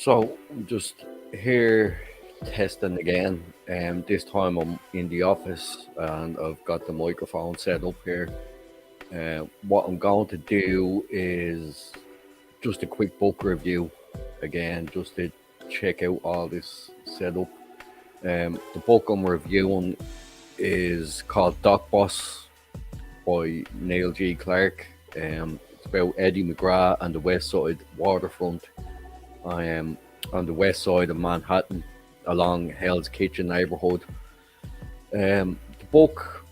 So I'm just here testing again. This time I'm in the office and I've got the microphone set up here. What I'm going to do is just a quick book review again, just to check out all this setup. The book I'm reviewing is called Doc Boss by Neil G. Clark. It's about Eddie McGrath and the Westside Waterfront. I am on the west side of Manhattan along Hell's Kitchen neighborhood. The book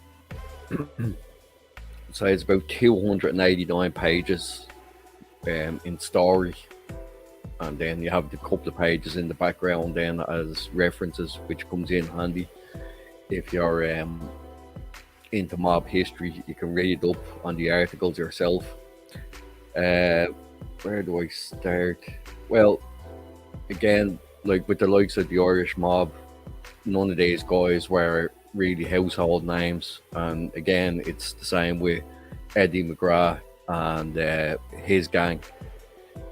says about 289 pages in story, and then you have the couple of pages in the background then as references, which comes in handy if you're into mob history. You can read up on the articles yourself. Where do I start? Well, again, like with the likes of the Irish mob, none of these guys were really household names. And again, it's the same with Eddie McGrath and his gang.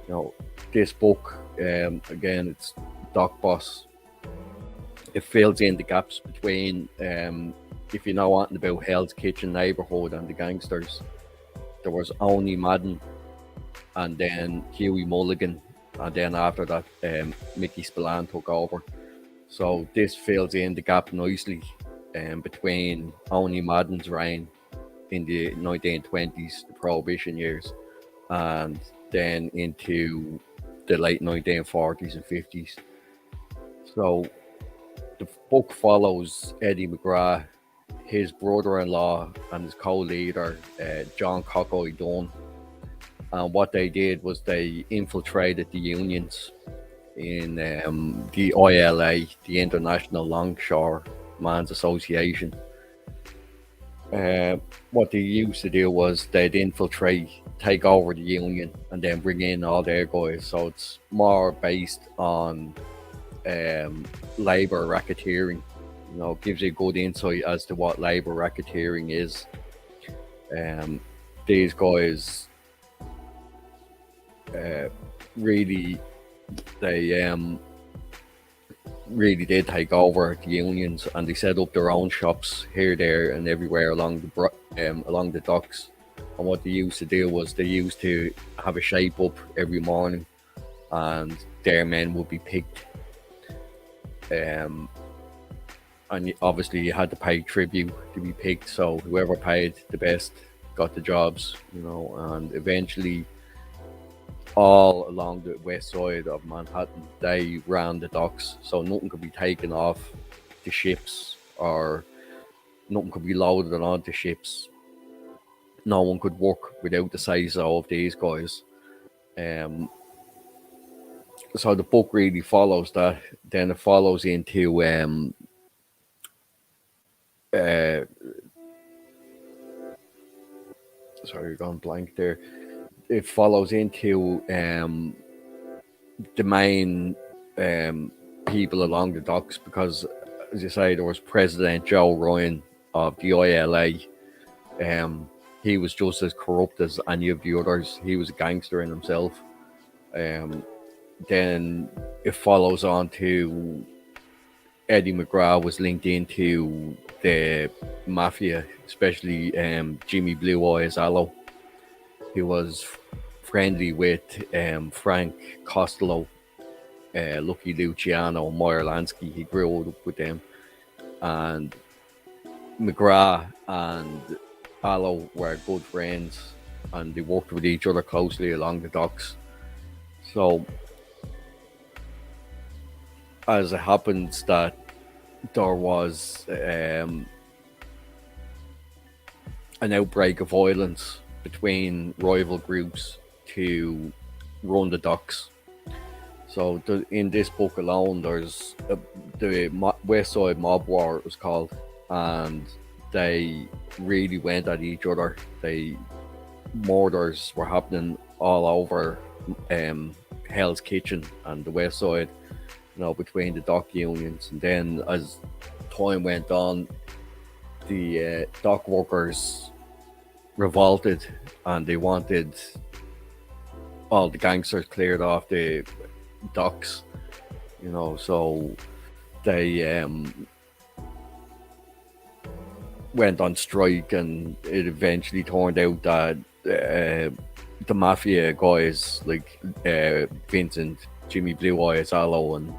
You know, this book, again, it's Doc Boss. It fills in the gaps between, if you know anything about Hell's Kitchen neighborhood and the gangsters, there was Oni Madden and then Huey Mulligan, and then after that, Mickey Spillane took over. So this fills in the gap nicely between Oni Madden's reign in the 1920s, the Prohibition years, and then into the late 1940s and 50s. So the book follows Eddie McGrath, his brother-in-law, and his co-leader, John Cockeye Dunn. And what they did was they infiltrated the unions in the ILA, the International Longshoremen's Association. What they used to do was they'd infiltrate, take over the union, and then bring in all their guys. So it's more based on labor racketeering. You know, gives you a good insight as to what labor racketeering is. These guys really really did take over the unions, and they set up their own shops here, there, and everywhere along the docks. And what they used to do was they used to have a shape up every morning, and their men would be picked. And obviously you had to pay tribute to be picked, so whoever paid the best got the jobs, you know. And eventually all along the west side of Manhattan, they ran the docks, so nothing could be taken off the ships or nothing could be loaded on the ships. No one could work without the say so of these guys. So the book really follows that. Then it follows into sorry, gone blank there. It follows into the main people along the docks, because, as you say, there was President Joe Ryan of the ILA. He was just as corrupt as any of the others. He was a gangster in himself. Then it follows on to Eddie McGrath was linked into the mafia, especially Jimmy Blue Eyes Allo. He was friendly with Frank Costello, Lucky Luciano, Meyer Lansky. He grew up with them. And McGrath and Allo were good friends, and they worked with each other closely along the docks. So, as it happens that there was an outbreak of violence between rival groups to run the docks. So in this book alone, there's the West Side Mob War, it was called, and they really went at each other. Murders were happening all over Hell's Kitchen and the West Side, you know, between the dock unions. And then as time went on, the dock workers revolted and they wanted all the gangsters cleared off the docks. So they went on strike, and it eventually turned out that the mafia guys like Vincent, Jimmy Blue Eyes Allo, and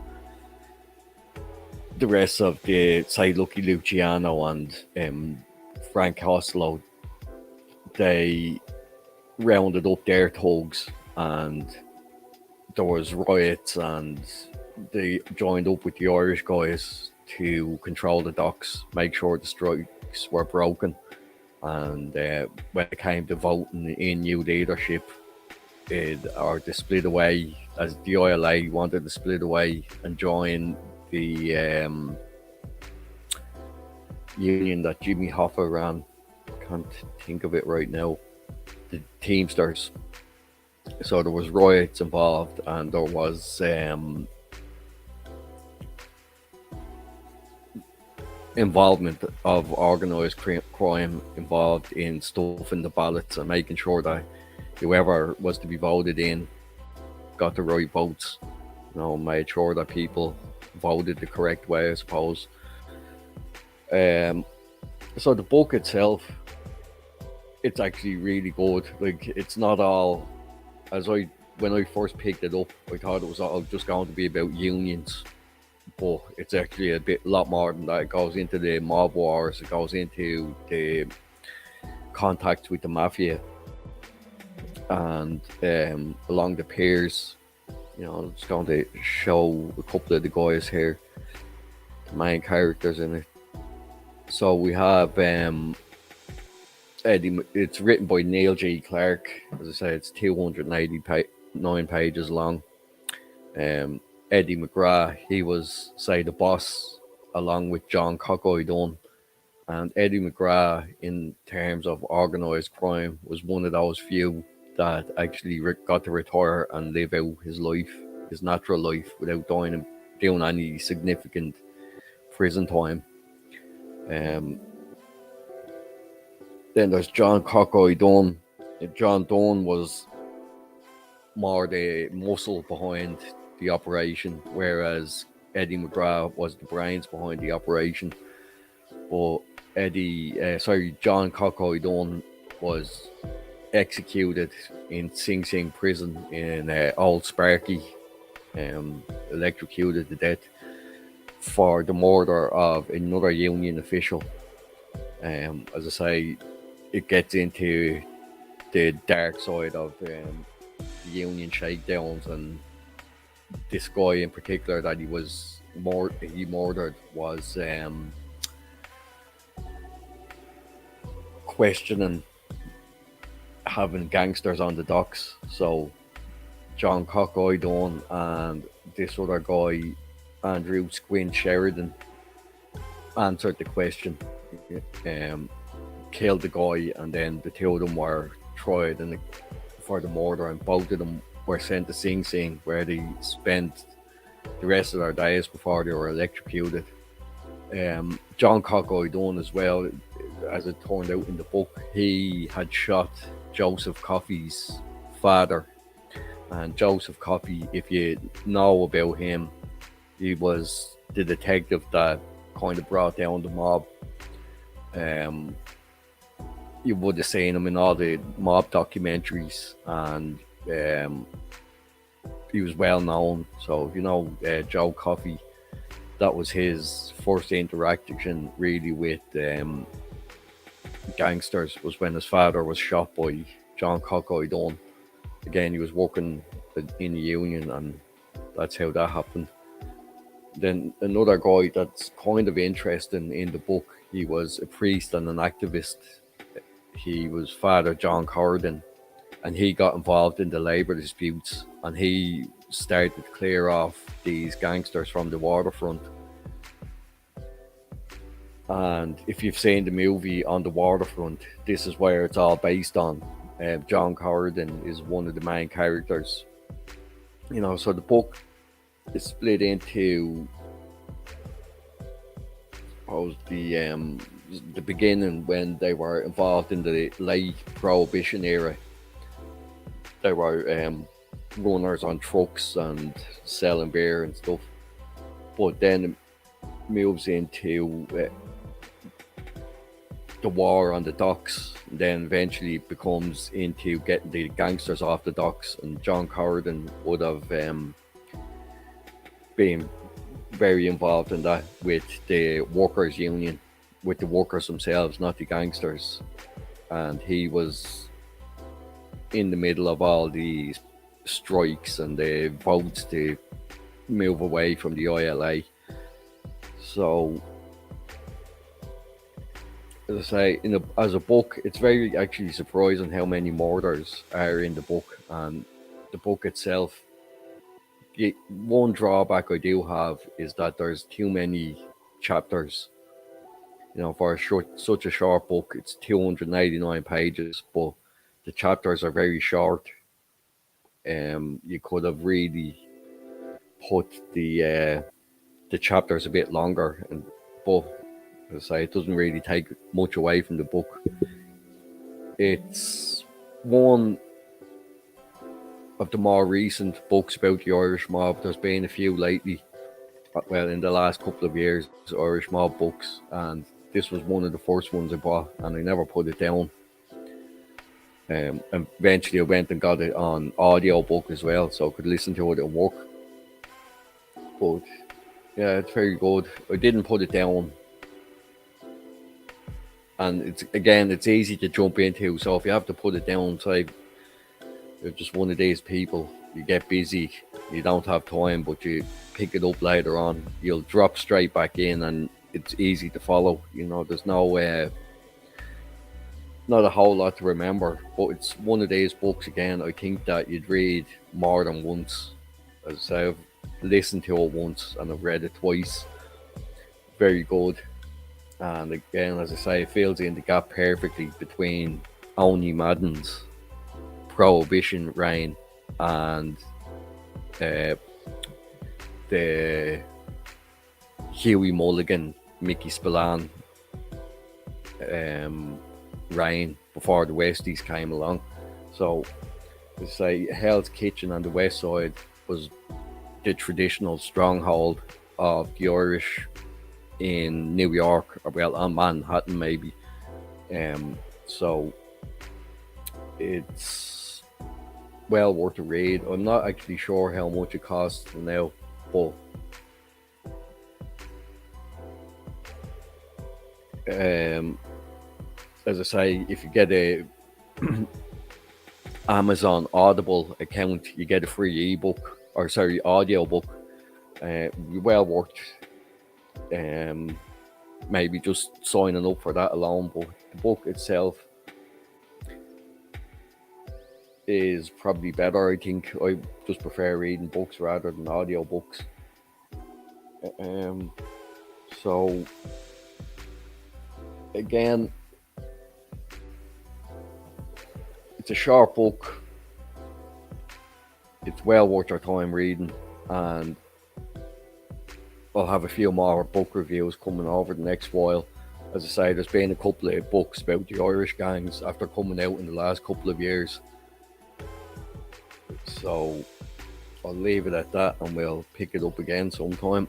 the rest of the say Lucky Luciano and Frank Costello, they rounded up their thugs, and there was riots, and they joined up with the Irish guys to control the docks, make sure the strikes were broken. And when it came to voting in new leadership, or to split away, as the ILA wanted to split away and join the union that Jimmy Hoffa ran. Can't think of it right now. The Teamsters. So there was riots involved, and there was involvement of organised crime involved in stuffing the ballots and making sure that whoever was to be voted in got the right votes. Made sure that people voted the correct way, I suppose. So the book itself, it's actually really good. Like, it's not all, when I first picked it up, I thought it was all just going to be about unions, but it's actually a lot more than that. It goes into the mob wars, it goes into the contacts with the mafia, and along the piers. It's going to show a couple of the guys here, the main characters in it. So we have Eddie. It's written by Neil G. Clark. As I say, it's 289 pages long. Eddie McGrath, he was, say, the boss, along with John Cockeye Dunn. And Eddie McGrath, in terms of organised crime, was one of those few that actually got to retire and live out his life, his natural life, without doing any significant prison time. Then there's John Cockeye Dunn. John Dunn was more the muscle behind the operation, whereas Eddie McGrath was the brains behind the operation. But John Cockeye Dunn was executed in Sing Sing prison in Old Sparky, electrocuted to death for the murder of another union official. As I say, it gets into the dark side of the union shakedowns, and this guy in particular that he murdered was questioning having gangsters on the docks. So John Cockeye Dunn and this other guy, Andrew Squint Sheridan, answered the question, killed the guy, and then the two of them were tried for the murder, and both of them were sent to Sing Sing, where they spent the rest of their days before they were electrocuted. John Cockeye Dunn as well, as it turned out in the book, he had shot Joseph Coffey's father. And Joseph Coffey, if you know about him, he was the detective that kind of brought down the mob. You would have seen him in all the mob documentaries, and he was well known. So Joe Coffey, that was his first interaction really with gangsters, was when his father was shot by John Cockeye Dunn. Again, he was working in the union, and that's how that happened. Then another guy that's kind of interesting in the book, he was a priest and an activist. He was Father John Corridan, and he got involved in the labour disputes, and he started to clear off these gangsters from the waterfront. And if you've seen the movie On the Waterfront, this is where it's all based on. John Corridan is one of the main characters. So the book is split into, the beginning, when they were involved in the late Prohibition era. They were runners on trucks and selling beer and stuff. but then it moves into the war on the docks. And then eventually it becomes into getting the gangsters off the docks. And John Corridan would have been very involved in that with the workers' union, with the workers themselves, not the gangsters. And he was in the middle of all these strikes and the votes to move away from the ILA. So, as I say, as a book, it's very actually surprising how many murders are in the book. And the book itself, one drawback I do have is that there's too many chapters. For such a short book, it's 289 pages, but the chapters are very short. You could have really put the chapters a bit longer, but as I say, it doesn't really take much away from the book. It's one of the more recent books about the Irish mob. There's been a few lately, well, in the last couple of years, Irish mob books, and this was one of the first ones I bought, and I never put it down. And eventually I went and got it on audio book as well, so I could listen to it at work. But yeah, it's very good. I didn't put it down, and it's easy to jump into. So if you have to put it down, say you're just one of these people, you get busy, you don't have time, but you pick it up later on, you'll drop straight back in, and it's easy to follow. There's not a whole lot to remember, but it's one of these books again. I think that you'd read more than once. As I say, I've listened to it once and I've read it twice. Very good. And again, as I say, it fills in the gap perfectly between Only Madden's Prohibition reign and the Huey Mulligan, Mickey Spillane reign before the Westies came along. So, as I say, Hell's Kitchen and the Westside was the traditional stronghold of the Irish in New York, or well, on Manhattan maybe. So it's well worth a read. I'm not actually sure how much it costs now, but as I say, if you get a Amazon Audible account, you get a free audio book. Well worth maybe just signing up for that alone, but the book itself is probably better. I think I just prefer reading books rather than audio books. So again, it's a short book. It's well worth your time reading, and I'll have a few more book reviews coming over the next while. As I say, there's been a couple of books about the Irish gangs after coming out in the last couple of years. So I'll leave it at that and we'll pick it up again sometime.